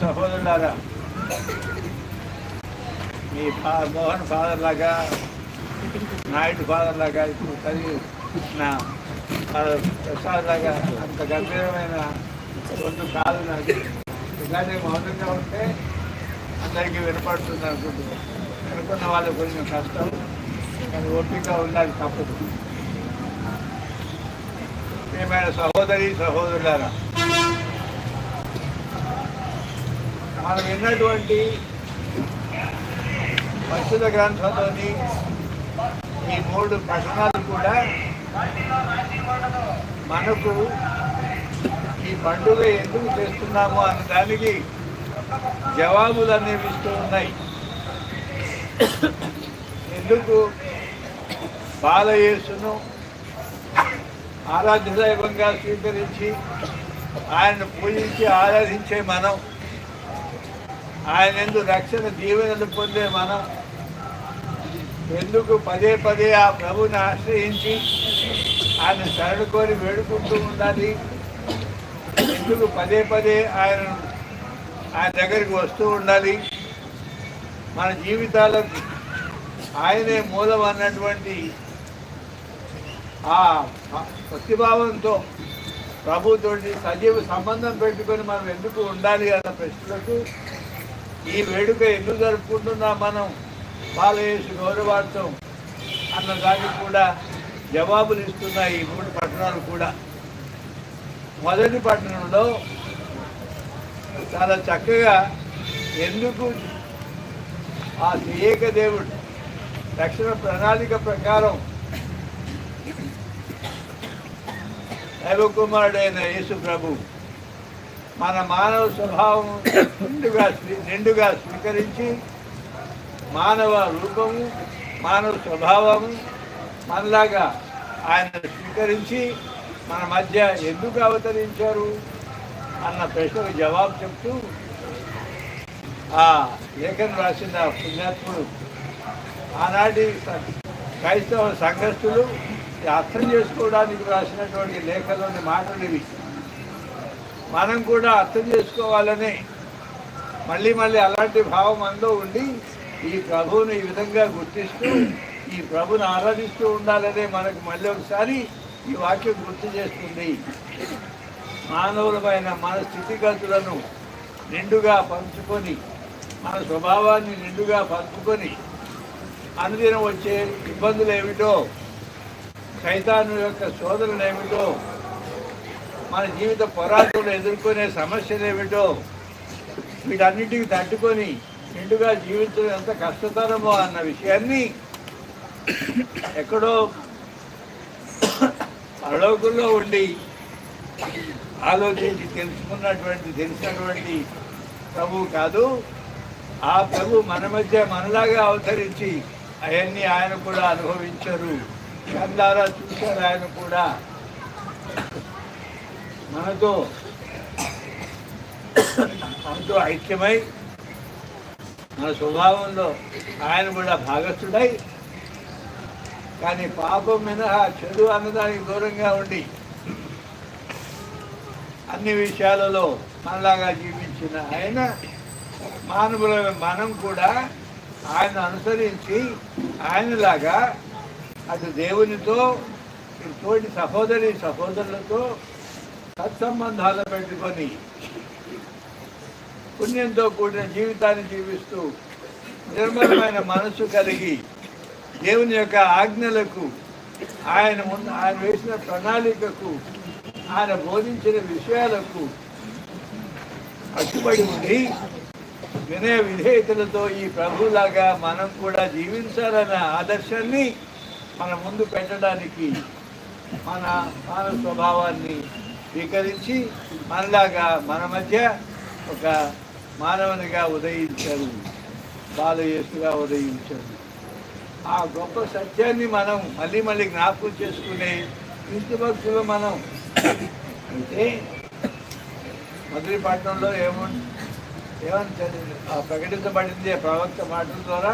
సహోదరులారా, మీ మోహన్ ఫాదర్ లాగా, నాయుడు ఫాదర్ లాగా, ఇప్పుడు నా ప్రసాద్ లాగా అంత గంభీరమైన కొంచెం కాదు నాకు. ఇలాగే మౌనంగా ఉంటే అందరికీ వినపడుతుంది అనుకుంటున్నాను. అనుకున్న వాళ్ళకి కొంచెం కష్టం, కానీ ఓపిక ఉండాలి, తప్పదు. ఏమైనా సహోదరులారా, మనం విన్నటువంటి పరిశుద్ధ గ్రంథంలోని ఈ 3 పట్టణాలు కూడా మనకు ఈ పండుగ ఎందుకు చేస్తున్నాము అన్న దానికి జవాబులు అనేవి ఇస్తూ ఉన్నాయి. ఎందుకు బాలయేసును ఆరాధ్య దైవంగా స్వీకరించి ఆయనను పూజించి ఆరాధించే మనం, ఆయన ఎందుకు రక్షణ దీవెనలు పొందే మనం ఎందుకు పదే పదే ఆ ప్రభుని ఆశ్రయించి ఆయన శరణు కోరి వేడుకుంటూ ఉండాలి, ఎందుకు పదే పదే ఆయన దగ్గరికి వస్తూ ఉండాలి, మన జీవితాలకు ఆయనే మూలం అన్నటువంటి ఆ భక్తిభావంతో ప్రభుతోటి సజీవ సంబంధం పెట్టుకొని మనం ఎందుకు ఉండాలి అన్న ప్రశ్నలకు ఈ వేడుక ఎందుకు జరుపుకుంటున్నాం మనం బాలయేసు గౌరవార్థం అన్న దానికి కూడా జవాబులు ఇస్తున్నాయి ఈ 3 పట్టణాలు కూడా. మొదటి పట్టణంలో చాలా చక్కగా ఎందుకు ఆ ఏక దేవుడు రక్షణ ప్రణాళిక ప్రకారం దైవ కుమారుడైన యేసు ప్రభు మన మానవ స్వభావం నిండుగా స్వీకరించి మానవ రూపము, మానవ స్వభావము మనలాగా ఆయన స్వీకరించి మన మధ్య ఎందుకు అవతరించారు అన్న ప్రశ్నకు జవాబు చెప్తూ ఆ లేఖను రాసిన పుణ్యాత్ముడు ఆనాటి క్రైస్తవ సంఘస్థులు అర్థం చేసుకోవడానికి రాసినటువంటి లేఖలోని మాటలు ఇవి. మనం కూడా అర్థం చేసుకోవాలని మళ్ళీ అలాంటి భావం మనలో ఉండి ఈ ప్రభువుని ఈ విధంగా గుర్తిస్తూ ఈ ప్రభుని ఆరాధిస్తూ ఉండాలనే మనకు మళ్ళీ ఒకసారి ఈ వాక్యం గుర్తు చేస్తుంది. మానవులమైన మన స్థితిగతులను నిండుగా పంచుకొని, మన స్వభావాన్ని నిండుగా పంచుకొని అనుదినం వచ్చే ఇబ్బందులు ఏమిటో, సైతాను యొక్క శోధనలు ఏమిటో, మన జీవిత పోరాటాలు ఎదుర్కొనే సమస్యలు ఏమిటో, వీటన్నిటికీ తట్టుకొని నిండుగా జీవించడం ఎంత కష్టతరమో అన్న విషయాన్ని ఎక్కడో పరలోకంలో ఉండి ఆలోచించి తెలిసినటువంటి ప్రభువు కాదు, ఆ ప్రభు మన మధ్య మనలాగా అవతరించి అవన్నీ ఆయన కూడా అనుభవించారు, కళ్ళారా చూశారు. ఆయన కూడా మనతో ఐక్యమై మన స్వభావంలో ఆయన కూడా భాగస్థుడై, కానీ పాపం మినహా చెడు అన్నదానికి దూరంగా ఉండి అన్ని విషయాలలో మనలాగా జీవించిన ఆయన మానవుల మనం కూడా ఆయన అనుసరించి ఆయనలాగా అటు దేవునితో తోటి సహోదరులతో సత్సంబంధాలు పెట్టుకొని పుణ్యంతో కూడిన జీవితాన్ని జీవిస్తూ నిర్మలమైన మనస్సు కలిగి దేవుని యొక్క ఆజ్ఞలకు ఆయన వేసిన ప్రణాళికకు ఆయన బోధించిన విషయాలకు కట్టుబడి ఉండి వినయ విధేయతలతో ఈ ప్రభులాగా మనం కూడా జీవించాలన్న ఆదర్శాన్ని మన ముందు పెట్టడానికి మన స్వభావాన్ని స్వీకరించి మనలాగా మన మధ్య ఒక మానవునిగా ఉదయించారు, బాలయేసుగా ఉదయించారు. ఆ గొప్ప సత్యాన్ని మనం మళ్ళీ జ్ఞాపకం చేసుకునే ఇంటి భక్తులు మనం అంటే మొదటి పట్టణంలో ఏమని ప్రకటించబడింది ప్రవక్త మాటల ద్వారా.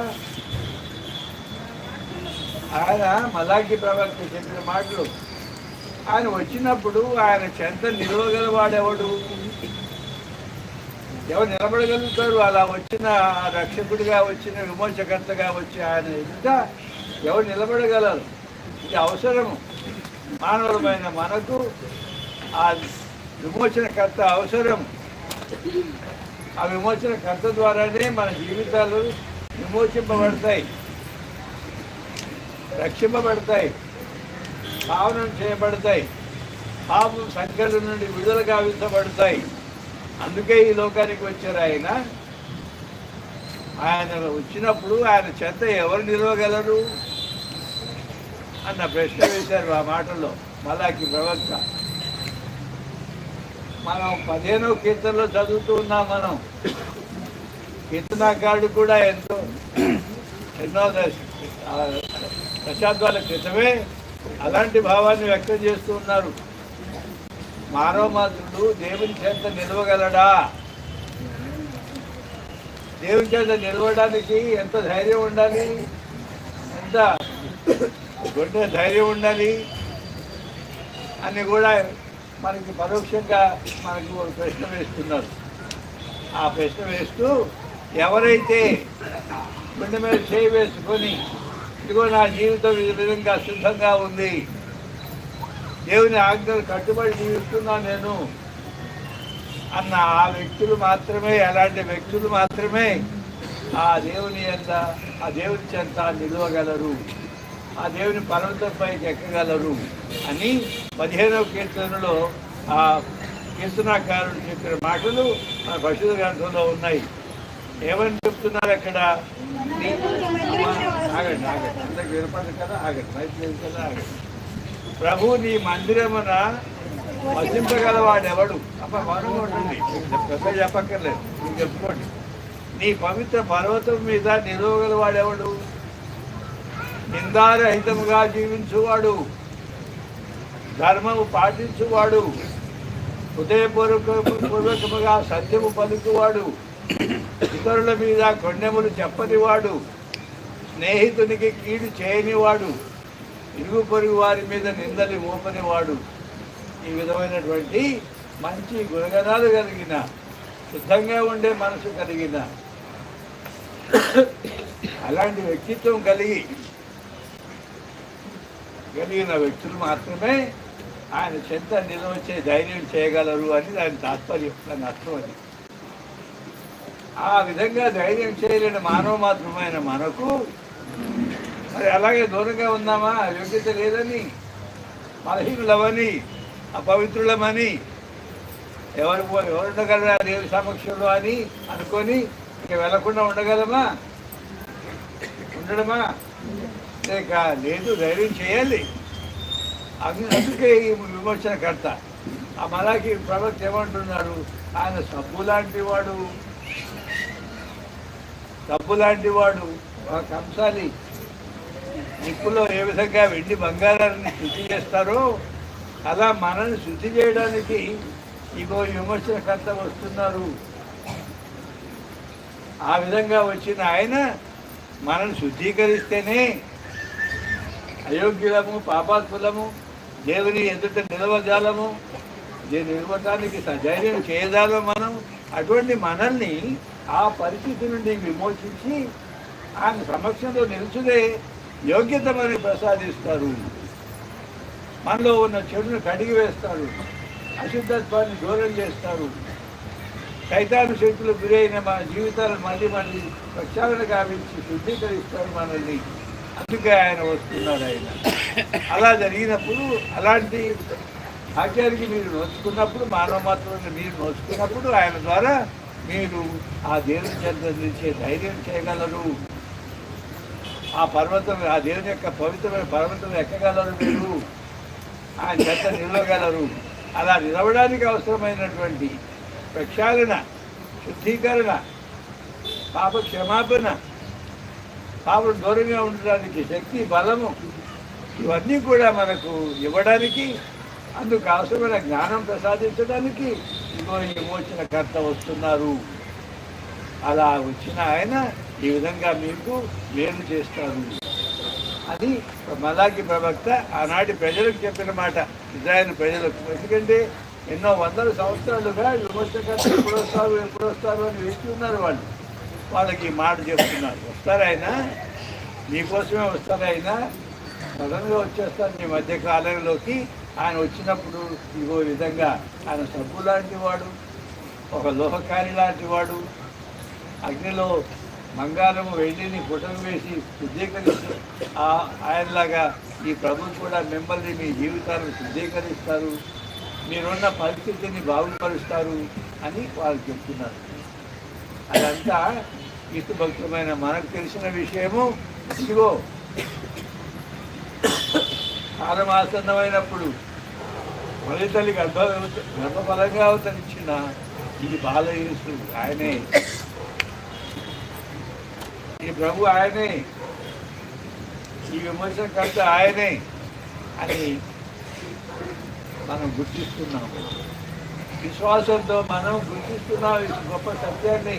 ఆయన మలాకి ప్రవక్త చెప్పిన మాటలు, ఆయన వచ్చినప్పుడు ఆయన చెంత నిలవగలవాడెవడు, ఎవరు నిలబడగలుగుతారు? అలా వచ్చిన రక్షకుడిగా, వచ్చిన విమోచకర్తగా వచ్చి ఆయన ఎదుట ఎవరు నిలబడగలరు? ఇది అవసరము. మానవులమైన మనకు ఆ విమోచనకర్త అవసరం. ఆ విమోచనకర్త ద్వారానే మన జీవితాలు విమోచింపబడతాయి, రక్షింపబడతాయి, పావనం చేయబడతాయి, పాపం సంఖ్యల నుండి విడుదల గావించబడతాయి. అందుకే ఈ లోకానికి వచ్చారు ఆయన. ఆయన వచ్చినప్పుడు ఆయన చెంత ఎవరు నిలవగలరు అన్న ప్రశ్న వేశారు ఆ మాటల్లో మలాకి ప్రవక్త. మనం 15వ కీర్తనలో చదువుతూ ఉన్నాం. మనం కీర్తనాకారుడు కూడా ఎన్నో దశాబ్దాల క్రితమే అలాంటి భావాన్ని వ్యక్తం చేస్తూ ఉన్నారు. మానవ మాత్రుడు దేవుని చేత నిలవగలడా? దేవుని చేత నిలవడానికి ఎంత ధైర్యం ఉండాలి, ఎంత గుండె ధైర్యం ఉండాలి అని కూడా మనకి పరోక్షంగా మనకు ఒక ప్రశ్న వేస్తున్నారు. ఆ ప్రశ్న వేస్తూ ఎవరైతే గుండె మీద చేయి వేసుకొని ఇదిగో నా జీవితం ఈ విధంగా సిద్ధంగా ఉంది, దేవుని ఆజ్ఞలు కట్టుబడి జీవిస్తున్నాను నేను అన్న ఆ వ్యక్తులు మాత్రమే, అలాంటి వ్యక్తులు మాత్రమే ఆ దేవుని చెంత, ఆ దేవుని చెంత నిలవగలరు, ఆ దేవుని పర్వతంపైకి ఎక్కగలరు అని 15వ కీర్తనలో ఆ కీర్తనాకారుడు చెప్పిన మాటలు మన పరిశుద్ధ గ్రంథంలో ఉన్నాయి. ఏమని చెప్తున్నారు అక్కడ? ఆగండి అందరికి వినపడదు కదా, ఆగండి మైక్ లేదు కదా, ఆగండి. ప్రభు నీ మందిరమున వసింపగలవాడెవడు? అమ్మ మౌనంగా ఉంటుంది, పెద్ద చెప్పక్కర్లేదు, మీరు చెప్పుకోండి. నీ పవిత్ర పర్వతం మీద నిలవగలవాడెవడు? నిందారహితముగా జీవించువాడు, ధర్మము పాటించువాడు, హృదయపూర్వకముగా సత్యము పలుకువాడు, ఇతరుల మీద కొండెములు చెప్పనివాడు, స్నేహితునికి కీడు చేయనివాడు, ఇరుగు పొరుగు వారి మీద నిందలు మోపనివాడు. ఈ విధమైనటువంటి మంచి గుణగణాలు కలిగిన, శుద్ధంగా ఉండే మనసు కలిగిన, అలాంటి వ్యక్తిత్వం కలిగిన వ్యక్తులు మాత్రమే ఆయన చెంత నిలవచ్చే ధైర్యం చేయగలరు అని దాని తాత్పర్యం, దాని అర్థం అది. ఆ విధంగా ధైర్యం చేయలేని మానవ మాత్రమైన మనకు మరి అలాగే దూరంగా ఉందామా? యోగ్యత లేదని, బలహీనులమని, అపవిత్రులమని, ఎవరు ఉండగలరా దేవుని సమక్షంలో అని అనుకొని ఇక వెళ్లకుండా ఉండగలమా? ఉండడమా? లేక లేదు, ధైర్యం చేయాలి. అందుకే ఈ విమోచనకర్త ఆ మలాకి ప్రవక్త ఏమంటున్నాడు? ఆయన సబ్బు లాంటి వాడు, ఒక కంసాలి నిప్పులో ఏ విధంగా వెండి బంగారాన్ని శుద్ధి చేస్తారో అలా మనల్ని శుద్ధి చేయడానికి ఇగో విమోచనకర్త వస్తున్నారు. ఆ విధంగా వచ్చిన ఆయన మనల్ని శుద్ధీకరిస్తేనే అయోగ్యులము, పాపాత్ములము, దేవుని ఎదుట నిలవజాలము, నిలవటానికి ధైర్యం చేయజాలం మనం. అటువంటి మనల్ని ఆ పరిస్థితి నుండి విమోచించి ఆయన సమక్షంలో నిలుచునే యోగ్యత మనని ప్రసాదిస్తారు. మనలో ఉన్న చెడును కడిగి వేస్తారు, అశుద్ధత్వాన్ని దూరం చేస్తారు, సైతాను శక్తులు గురైన మన జీవితాలను మళ్ళీ ప్రక్షాళన గావించి శుద్ధీకరిస్తారు మనల్ని. అందుకే ఆయన వస్తున్నారు. ఆయన అలా జరిగినప్పుడు, అలాంటి భాగ్యానికి మీరు నోచుకున్నప్పుడు, మానవ మాత్రమే మీరు నోచుకున్నప్పుడు ఆయన ద్వారా మీరు ఆ దేవుని చెంత నిలిచే ధైర్యం చేయగలరు. ఆ పర్వతం, ఆ దేవుని యొక్క పవిత్రమైన పర్వతం ఎక్కగలరు, మీరు ఆయన చెంత నిలవగలరు. అలా నిలవడానికి అవసరమైనటువంటి ప్రక్షాళన, శుద్ధీకరణ, పాప క్షమాపణ, పాపం దూరంగా ఉండడానికి శక్తి, బలము, ఇవన్నీ కూడా మనకు ఇవ్వడానికి, అందుకు అవసరమైన జ్ఞానం ప్రసాదించడానికి ఇదిగో ఈ విమోచనకర్త వస్తున్నారు. అలా వచ్చిన ఆయన ఈ విధంగా మీకు మేలు చేస్తారు అని మలాకి ప్రవక్త ఆనాటి ప్రజలకు చెప్పిన మాట, ఇజ్రాయేలు ప్రజలకు. ఎందుకంటే ఎన్నో వందల సంవత్సరాలుగా విమర్శకర్త ఎప్పుడు వస్తారు అని వేచి ఉన్నారు వాళ్ళు. వాళ్ళకి ఈ మాట చెప్తున్నారు, వస్తారైనా నీకోసమే వస్తారైనా, సడన్గా వచ్చేస్తారు నీ మధ్య కాలంలోకి. ఆయన వచ్చినప్పుడు ఇగో విధంగా ఆయన సబ్బు లాంటి వాడు, ఒక లోహకారి లాంటి వాడు, అగ్నిలో బంగారము వెండిని పుటం వేసి శుద్ధీకరిస్తూ ఆయనలాగా ఈ ప్రభువు కూడా మిమ్మల్ని మీ జీవితాలను శుద్ధీకరిస్తారు, మీరున్న పరిస్థితిని బాగుపరుస్తారు అని వాళ్ళు చెప్తున్నారు. అదంతా క్రీస్తు భక్తులమైన మనకు తెలిసిన విషయము. ఇదిగో కాలం ఆసన్నమైనప్పుడు మళ్ళీ తల్లి గర్భఫలంగా అవతరించిన ఇది బాలయేసు ఆయనే, ఈ ప్రభు ఆయనే, ఈ విమర్శకర్త ఆయనే అని మనం గుర్తిస్తున్నాము. విశ్వాసంతో మనం గుర్తిస్తున్నాం ఈ గొప్ప సత్యాన్ని.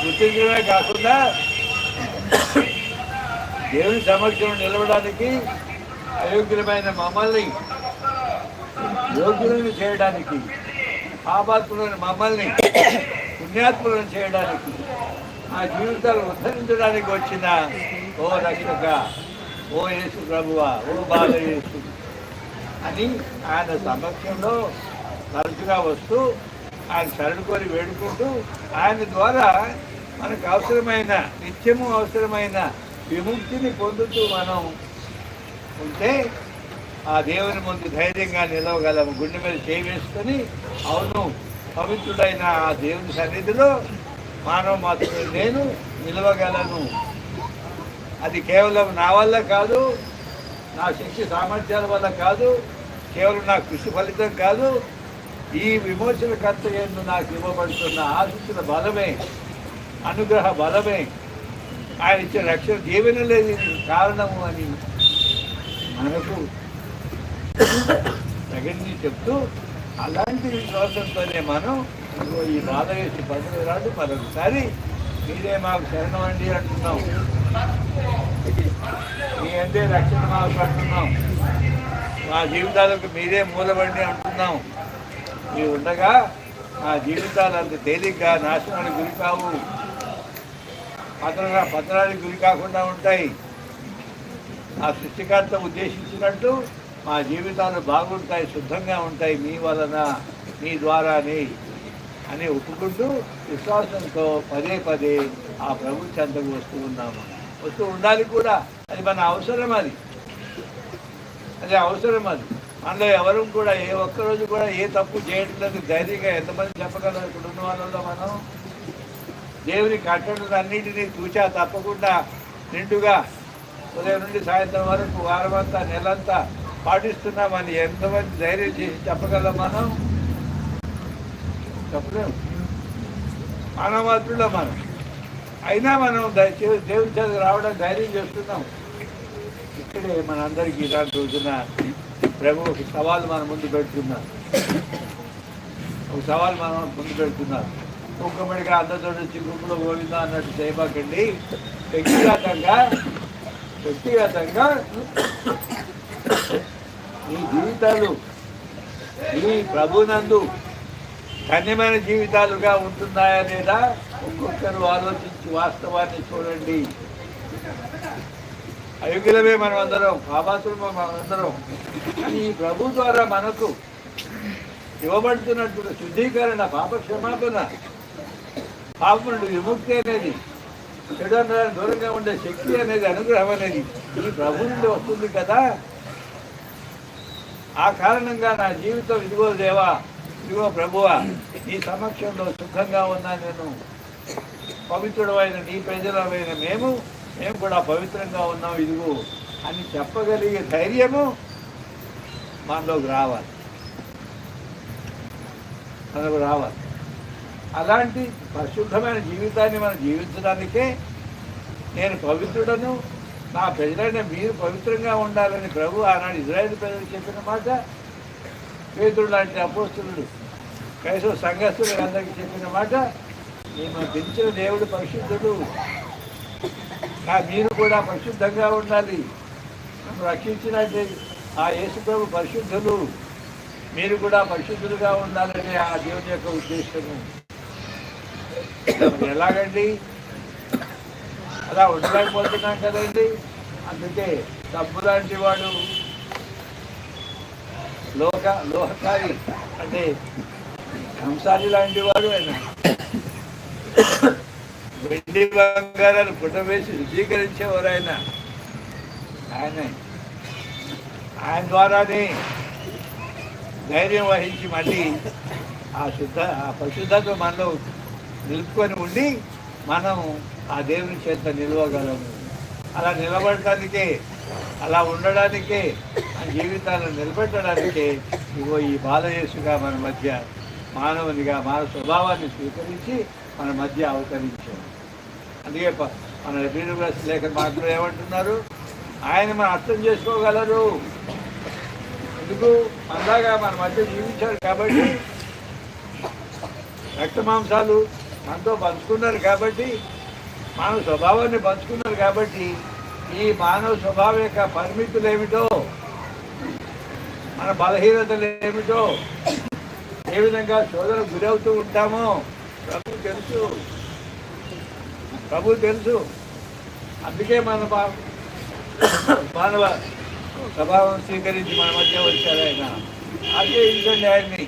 గుర్తించడమే కాకుండా దేవుని సమక్షంలో నిలవడానికి అయోగ్యులమైన మమ్మల్ని యోగ్యులను చేయడానికి, పాపాత్ములను మమ్మల్ని పుణ్యాత్ములను చేయడానికి, ఆ జీవితాలు ఉద్ధరించడానికి వచ్చిన ఓ రక్షక, ఓ యేసు ప్రభువా, ఓ బాలయేసు అని ఆయన సమక్షంలో తరచుగా వస్తూ ఆయన శరణుకొని వేడుకుంటూ ఆయన ద్వారా మనకు అవసరమైన నిత్యము అవసరమైన విముక్తిని పొందుతూ మనం ఉంటే ఆ దేవుని ముందు ధైర్యంగా నిలవగలము. గుండె మీద చేవేసుకొని అవును పవిత్రుడైన ఆ దేవుని సన్నిధిలో మానవ మాత్రమే నేను నిలవగలను. అది కేవలం నా వల్ల కాదు, నా శక్తి సామర్థ్యాల వల్ల కాదు, కేవలం నా కృషి ఫలితం కాదు, ఈ విమోచనకర్త యందు నాకు ఇవ్వబడుతున్న ఆశించిన బలమే, అనుగ్రహ బలమే, ఆయన ఇచ్చిన రక్షణ దీవెనలే కారణము అని మనకు ప్రగతిని చెప్తూ అలాంటి విశ్వాసంతోనే మనం ఈ బాలయేసు పదవిరాడు మరొకసారి మీరే మాకు శరణమండి అంటున్నాం, మీ అంతే రక్షణ మాకు అంటున్నాం, మా జీవితాలకు మీరే మూలబండి అంటున్నాం. మీరు ఉండగా మా జీవితాలు అంత తేలిగ్గా నాశనానికి గురి కావు, పతనానికి గురి కాకుండా ఉంటాయి. ఆ సృష్టికర్త ఉద్దేశించినట్టు మా జీవితాలు బాగుంటాయి, శుద్ధంగా ఉంటాయి మీ వలన, మీ ద్వారానే అని ఒప్పుకుంటూ విశ్వాసంతో పదే పదే ఆ ప్రభు చెంతకు వస్తూ ఉండాలి కూడా. అది మన అవసరం, అది అవసరం. అది మనలో ఎవరు కూడా ఏ ఒక్కరోజు కూడా ఏ తప్పు చేయట్లేదు ధైర్యంగా ఎంతమంది చెప్పగలరు? ఇక్కడ ఉన్న వాళ్ళలో మనం దేవుని కట్టడలన్నింటినీ తూచా తప్పకుండా నిండుగా ఉదయం నుండి సాయంత్రం వరకు వారమంతా నెలంతా పాటిస్తున్నామని ఎంతమంది ధైర్యం చేసి చెప్పగలం? మనం చెప్పలేము, మానవమాత్రులో మనం. అయినా మనం దేవుని చేత రావడానికి ధైర్యం చేస్తున్నాం. ఇక్కడే మనందరికీ ఇలాంటి రోజున ప్రభు ఒక సవాలు మన ముందు పెడుతున్నారు, ఒక సవాలు మన ముందు పెడుతున్నారు. ఒక్కబడిగా అందరితో వచ్చి గుంపులో గోవిందా అన్నట్టు చేయబాకండి. వ్యక్తిగతంగా ఈ జీవితాలు ఈ ప్రభునందు ధన్యమైన జీవితాలుగా ఉంటున్నాయా లేదా ఒక్కొక్కరు ఆలోచించి వాస్తవాన్ని చూడండి. అయోగ్యులమే మనం అందరం, పాపాత్రులమే మనం అందరం. ఈ ప్రభు ద్వారా మనకు ఇవ్వబడుతున్నట్టు శుద్ధీకరణ, పాప క్షమాపణ, పాపం నుండి విముక్తి అనేది, చెడు అన్నదాన్ని దూరంగా ఉండే శక్తి అనేది, అనుగ్రహం అనేది ఈ ప్రభు నుండి వస్తుంది కదా. ఆ కారణంగా నా జీవితం ఇదిగో దేవా, ఇదిగో ప్రభువా, నీ సమక్షంలో సుఖంగా ఉన్నా నేను, పవిత్రుడమైన నీ ప్రజలమైన మేము కూడా పవిత్రంగా ఉన్నాం ఇదిగో అని చెప్పగలిగే ధైర్యము మనలోకి రావాలి. అలాంటి పరిశుద్ధమైన జీవితాన్ని మనం జీవించడానికే నేను పవిత్రుడను, నా ప్రజలైన మీరు పవిత్రంగా ఉండాలని ప్రభు ఆనాడు ఇజ్రాయేలు ప్రజలు చెప్పిన మాట, పేతురు లాంటి అపోస్తులుడు క్రైస్తవ సంఘస్థులు అందరికీ చెప్పిన మాట, నేను పెంచిన దేవుడు పరిశుద్ధుడు, మీరు కూడా పరిశుద్ధంగా ఉండాలి, రక్షించినట్టు ఆ యేసు ప్రభు పరిశుద్ధులు, మీరు కూడా పరిశుద్ధులుగా ఉండాలని ఆ దేవుని యొక్క ఉద్దేశము. ఎలాగండి? అలా ఉండలేకపోతున్నాం కదండి. అందుకే డబ్బు లాంటి వాడు లోహకారి అంటే కంసాలి లాంటి వాడు ఆయన. వెండి బంగారాలు పుట్టవేసి శుద్ధీకరించేవారు ఆయన ద్వారానే ధైర్యం వహించి మళ్ళీ ఆ పరిశుద్ధత మనలో నిలుపుకొని ఉండి మనం ఆ దేవుని చేత నిలవగలము. అలా నిలబడటానికే, అలా ఉండడానికే, ఆ జీవితాలను నిలబెట్టడానికే ఇగో ఈ బాలయేసుగా మన మధ్య మానవునిగా మానవ స్వభావాన్ని స్వీకరించి మన మధ్య అవతరించాడు. అందుకే మన ఎబ్రీయుల లేఖ మాటలు ఏమంటున్నారు? ఆయన మనం అర్థం చేసుకోగలరు. ఎందుకు? అలాగా మన మధ్య జీవించారు కాబట్టి, రక్త మాంసాలు మనతో పంచుకున్నారు కాబట్టి, మానవ స్వభావాన్ని పంచుకున్నారు కాబట్టి, ఈ మానవ స్వభావం యొక్క పరిమితులు ఏమిటో, మన బలహీనతలు ఏమిటో, ఏ విధంగా శోధనకు గురవుతూ ఉంటామో ప్రభు తెలుసు. అందుకే మన మానవ స్వభావం స్వీకరించి మన మధ్య వచ్చారు ఆయన. ఆశ్రయించండి ఆయన్ని.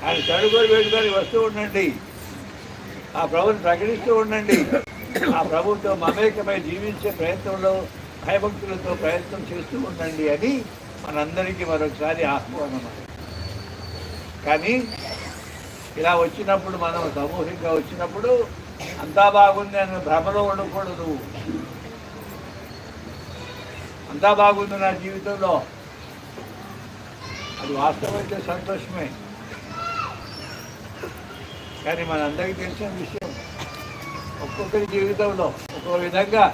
ఆయన చదువుకొని వేడుకొని వస్తూ ఉండండి. ఆ ప్రభుని ప్రకటిస్తూ ఉండండి. ఆ ప్రభుత్వం మమేకమై జీవించే ప్రయత్నంలో భయభక్తులతో ప్రయత్నం చేస్తూ ఉండండి అని మనందరికీ మరొకసారి ఆహ్వానం. కానీ ఇలా వచ్చినప్పుడు, మనం సమూహికంగా వచ్చినప్పుడు అంతా బాగుంది అని భ్రమలో ఉండకూడదు. అంతా బాగుంది నా జీవితంలో, అది వాస్తవమైతే సంతోషమే. కానీ మనందరికీ తెలిసిన విషయం, ఒక్కొక్కరి జీవితంలో ఒక్కో విధంగా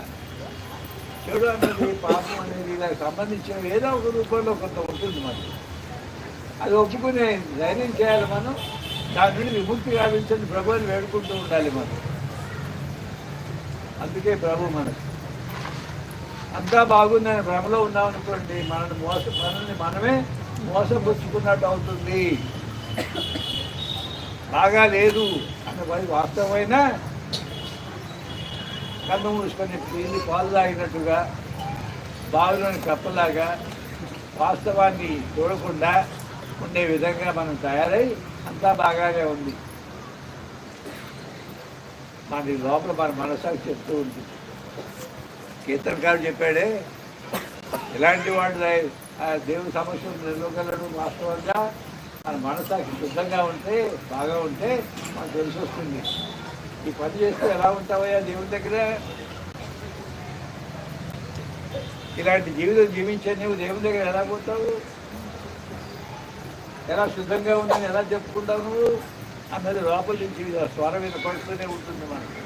చెడు అనేది, పాపం అనేది దానికి సంబంధించిన ఏదో ఒక రూపంలో కొంత ఉంటుంది. మనకి అది ఒప్పుకునే ధైర్యం చేయాలి. మనం దాని నుండి విముక్తి గావించండి ప్రభుని వేడుకుంటూ ఉండాలి మనం. అందుకే ప్రభు మనకు అంతా బాగుందని భ్రమలో ఉన్నామనుకోండి, మనల్ని మనమే మోసపుచ్చుకున్నట్టు అవుతుంది. బాగా లేదు అన్నది వాస్తవమైన కన్ను మూసుకొని నీళ్ళు పాలు తాగినట్టుగా, బావిలోని కప్పలాగా వాస్తవాన్ని చూడకుండా ఉండే విధంగా మనం తయారై అంతా బాగానే ఉంది మన లోపల మన మనసాకి చెప్తూ ఉంటుంది. కీర్తనకారుడు చెప్పాడే, ఇలాంటి వాడు దేవుని సమస్యలు నిలవగలడు. వాస్తవంగా మన మనసాకి శుద్ధంగా ఉంటే, బాగా ఉంటే మనకు తెలిసి వస్తుంది. ఈ పని చేస్తే ఎలా ఉంటావయ్యా దేవుని దగ్గర? ఇలాంటి జీవితం జీవించే నువ్వు దేవుని దగ్గర ఎలా పోతావు? ఎలా శుద్ధంగా ఉందని ఎలా చెప్పుకుంటావు నువ్వు అన్నది లోపల నుంచి స్వరం వినపడుతూనే ఉంటుంది మనకు.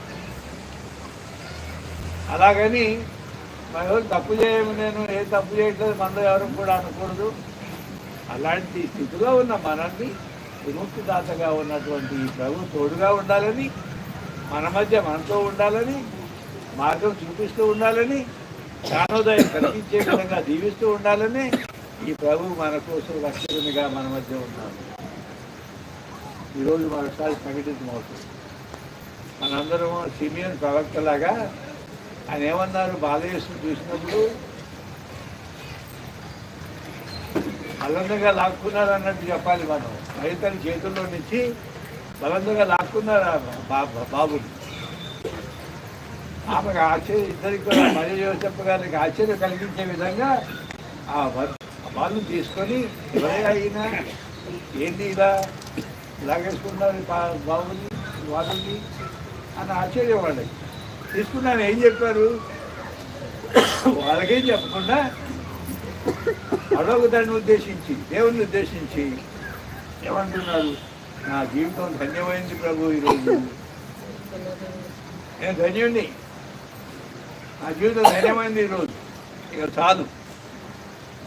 అలాగని మన ఎవరు తప్పు చేయము, నేను ఏ తప్పు చేయట్లేదు మనలో ఎవరు కూడా అనకూడదు. అలాంటి స్థితిలో ఉన్న మనల్ని విముక్తిదాతగా ఉన్నటువంటి ప్రభు తోడుగా ఉండాలని, మన మధ్య మనతో ఉండాలని, మార్గం చూపిస్తూ ఉండాలని, జ్ఞానోదయం కలిగించే విధంగా దీవిస్తూ ఉండాలని ఈ ప్రభు మన కోసం రక్షకునిగా మన మధ్య ఉన్నాడు. ఈరోజు మరోసారి ప్రకటితమవుతుంది. మనందరం సిమియన్ ప్రవక్తలాగా ఆయన ఏమన్నారు? బాలయేసును చూసినప్పుడు బలంగా లాక్కున్నారు అన్నట్టు చెప్పాలి. మనం రైతుల చేతుల్లో నుంచి బలంగా లాక్కున్నారు బాబుని. ఆమెకు ఆశ్చర్యం, ఇద్దరికి కూడా మరి యోసేపు గారికి ఆశ్చర్యం కలిగించే విధంగా ఆ బాలుని తీసుకొని, ఎవరైనా అయినా ఏంటి ఇలా లాగేసుకున్నారు బాబుని వాళ్ళని అని ఆశ్చర్యం వాళ్ళకి తీసుకున్నాను. ఏం చెప్పారు? వాళ్ళకేం చెప్పకుండా మరొక దాన్ని ఉద్దేశించి, దేవుని ఉద్దేశించి ఏమంటున్నారు? నా జీవితం ధన్యమైంది ప్రభు, ఈరోజు నేను ధన్యుణ్ణి, నా జీవితం ధన్యమైంది ఈరోజు, ఇక చాలు.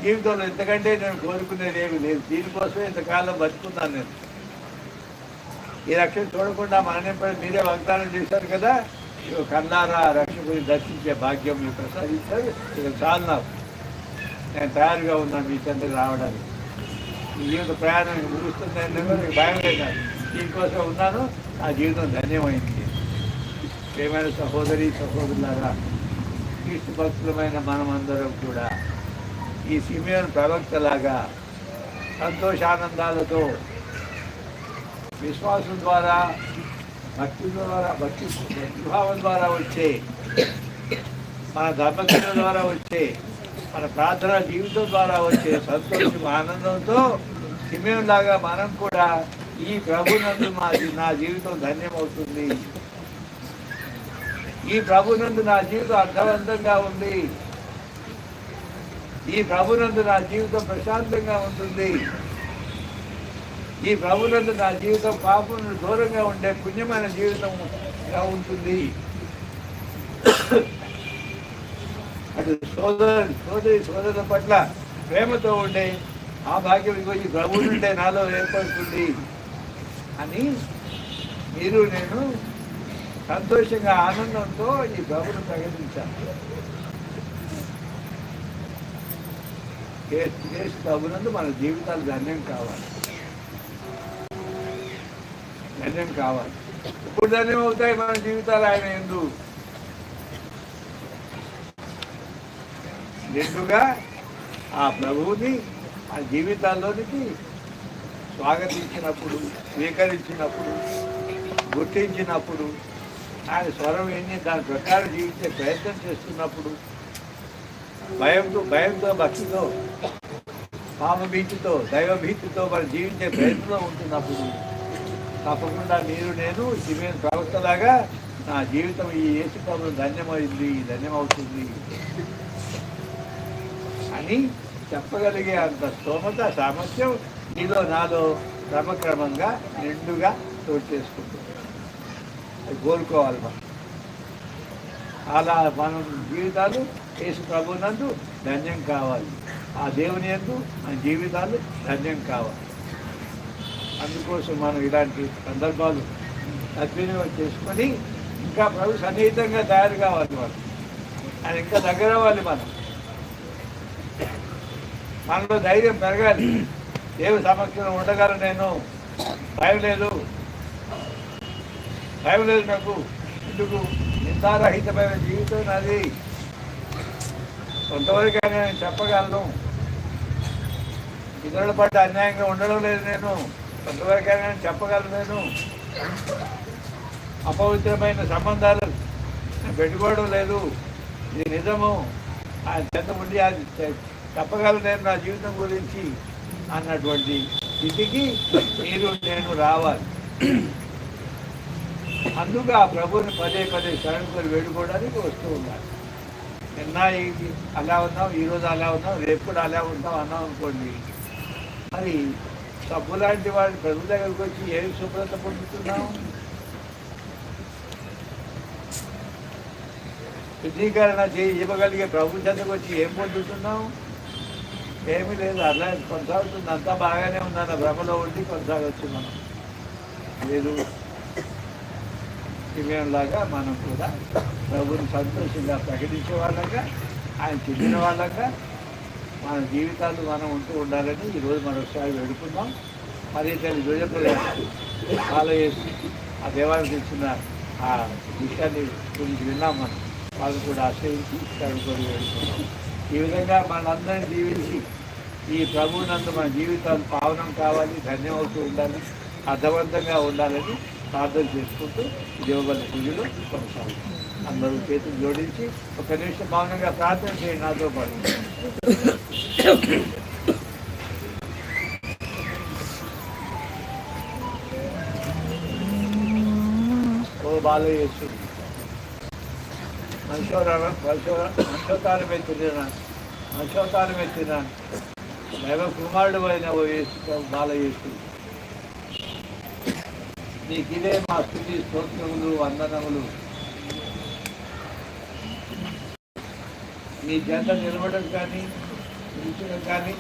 జీవితంలో ఇంతకంటే నేను కోరుకునేది ఏమి లేదు. దీనికోసమే ఇంతకాలం బతుకున్నాను నేను. ఈ రక్షణ చూడకుండా మననేపడి మీరే వాగ్దానం చేశారు కదా, ఇక కన్నారా రక్షకుని దర్శించే భాగ్యం మీరు ప్రసాదించారు. ఇక చాలు, నాకు నేను తయారుగా ఉన్నాను మీ చెంతకు రావడానికి. జీవిత ప్రయాణం ముగుస్తుందని భయం లేదు. దీనికోసం ఉన్నాను, నా జీవితం ధన్యమైంది. ప్రియమైన సహోదరి సహోదరులారా, క్రీస్తు భక్తులమైన మనమందరం కూడా ఈ సిమియోను ప్రవక్తలాగా సంతోషానందాలతో విశ్వాసం ద్వారా భక్తిభావం ద్వారా వచ్చే, మన ధర్మక్రియల ద్వారా వచ్చే, మన ప్రార్థనా జీవితం ద్వారా వచ్చే సంతోషం ఆనందంతో సిమియోను లాగా మనం కూడా ఈ ప్రభునందు నా జీవితం ధన్యమవుతుంది, ఈ ప్రభునందు నా జీవితం అర్థవంతంగా ఉంది, ఈ ప్రభునందు నా జీవితం ప్రశాంతంగా ఉంటుంది, ఈ ప్రభునందు నా జీవితం పాపం దూరంగా ఉండే పుణ్యమైన జీవితంగా ఉంటుంది. అటు సోదరుల పట్ల ప్రేమతో ఉండే ఆ భాగ్యం ఈ ప్రభు నుండే నాలో ఏర్పడుతుంది అని మీరు నేను సంతోషంగా ఆనందంతో ఈ ప్రభును ప్రకటించాను. యేసు ప్రభునందు మన జీవితాలు ధన్యం కావాలి. ఇప్పుడు ధన్యం అవుతాయి మన జీవితాలు ఆయన యందు. నిండుగా ఆ ప్రభువుని ఆ జీవితాల్లోనికి స్వాగతించినప్పుడు, స్వీకరించినప్పుడు, గుర్తించినప్పుడు, ఆయన స్వరం ఏంటి దాని ప్రకారం జీవించే ప్రయత్నం చేస్తున్నప్పుడు, భయంతో భక్తితో పాపభీతితో దైవభీతితో మరి జీవించే ప్రయత్నంలో ఉంటున్నప్పుడు తప్పకుండా నేను సిమియోను ప్రవక్తలాగా నా జీవితం ఈ యేసు ప్రభువును ధన్యమవుతుంది అని చెప్పగలిగే అంత స్తోమత సామర్థ్యం నీలో నాలో క్రమక్రమంగా నిండుగా చోటు చేసుకుంటుంది. అది కోరుకోవాలి మనం. అలా మన జీవితాలు యేసు ప్రభువునందు ధన్యం కావాలి. ఆ దేవుని యందు మన జీవితాలు ధన్యం కావాలి. అందుకోసం మనం ఇలాంటి సందర్భాలు సద్వినియోగం చేసుకొని ఇంకా ప్రభు సన్నిహితంగా తయారు కావాలి. మనం ఆయన ఇంకా దగ్గర అవ్వాలి. మనలో ధైర్యం పెరగాలి. దేవుని సమక్షంలో ఉండగలను నేను, భయం లేదు నాకు. ఎందుకు? నిందారహితమైన జీవితం నాది. కొంతవరకైనా నేను చెప్పగలను. ఇతరుల పట్ల అన్యాయంగా ఉండడం లేదు నేను. కొంతవరకైనా నేను చెప్పగలను. నేను అపవిత్రమైన సంబంధాలు పెట్టుకోవడం లేదు. ఇది నిజము. ఆయన చెంత ఉండి అది చెప్పగలను నేను నా జీవితం గురించి అన్నటువంటి స్థితికి నేను రావాలి. అందుకు ఆ ప్రభువుని పదే శరణుకొని వేడుకోవడానికి వస్తూ ఉండాలి. నిన్న అలా ఉన్నాం, ఈరోజు అలా ఉన్నాం, రేపు కూడా అలా ఉంటాం అన్నాం అనుకోండి, మరి సబ్బు లాంటి వాడి ప్రభు దగ్గరికి వచ్చి ఏం శుభ్రత పొందుతున్నాం? శుద్ధీకరణ ఇవ్వగలిగే ప్రభు చెంతకు వచ్చి ఏం పొందుతున్నాం? ఏమీ లేదు. అలా కొనసాగుతుంది. అంతా బాగానే ఉందన్న భ్రమలో ఉండి కొనసాగచ్చు మనం. లేదు, సిమియోనులాగా మనం కూడా ప్రభువుని సంతోషంగా ప్రకటించే వాళ్ళంగా, ఆయన చెందిన వాళ్ళంగా మన జీవితాలు మనం ఉంటూ ఉండాలని ఈరోజు మరొకసారి వేడుకుందాం. మరి ఫాలో చేసి ఆ దేవానికి ఇచ్చిన ఆ విషయాన్ని గురించి విన్నాం. వాళ్ళు కూడా ఆశ్రయించి కడుకొని వేడుకుందాం. ఈ విధంగా మనందరినీ జీవించి ఈ ప్రభువునందు మన జీవితాలు పావనం కావాలి, ధన్యమవుతూ ఉండాలి, అర్థవంతంగా ఉండాలని ప్రార్థన చేసుకుంటూ దేవబలి పూజలు కొనసాగుతాం. అందరూ చేతులు జోడించి ఒక నిమిషం మౌనంగా ప్రార్థన చేయండి నాతో పాటు. ఓ బాలయేసు, మంచోతారం ఎత్తిన దైవ కుమారుడు అయిన ఓ యేసు, బాలయేసు, నీకిదే మా స్థుతి, స్తోత్రములు, వందనములు. నీ జంట నిలబడడం కానీ, నిలిచడం కానీ,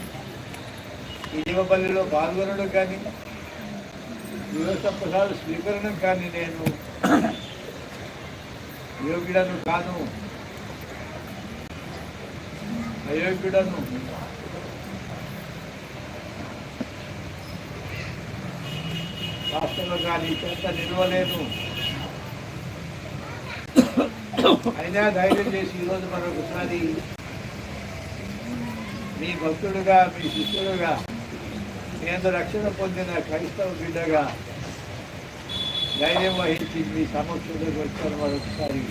ఈ జీవబలిలో పాల్గొనడం కానీ, దివసప్రసాదాలు స్వీకరణం కానీ నేను యోగ్యుడను కాను, అయోగ్యుడను. వాస్తవంగా నీ చేత నిలవలేను, అయినా ధైర్యం చేసి ఈరోజు మరొకసారి మీ భక్తుడుగా, మీ శిష్యుడుగా, నేను రక్షణ పొందిన క్రైస్తవ బిడ్డగా ధైర్యం వహించి మీ సమక్షంలోకి వచ్చాను. మరొకసారి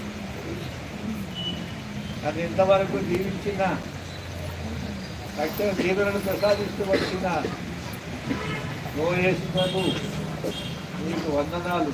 నన్ను ఇంతవరకు జీవించిన, రక్షణ దీవెనను ప్రసాదిస్తూ వచ్చిన యేసు ప్రభు, నీకు వందనాలు.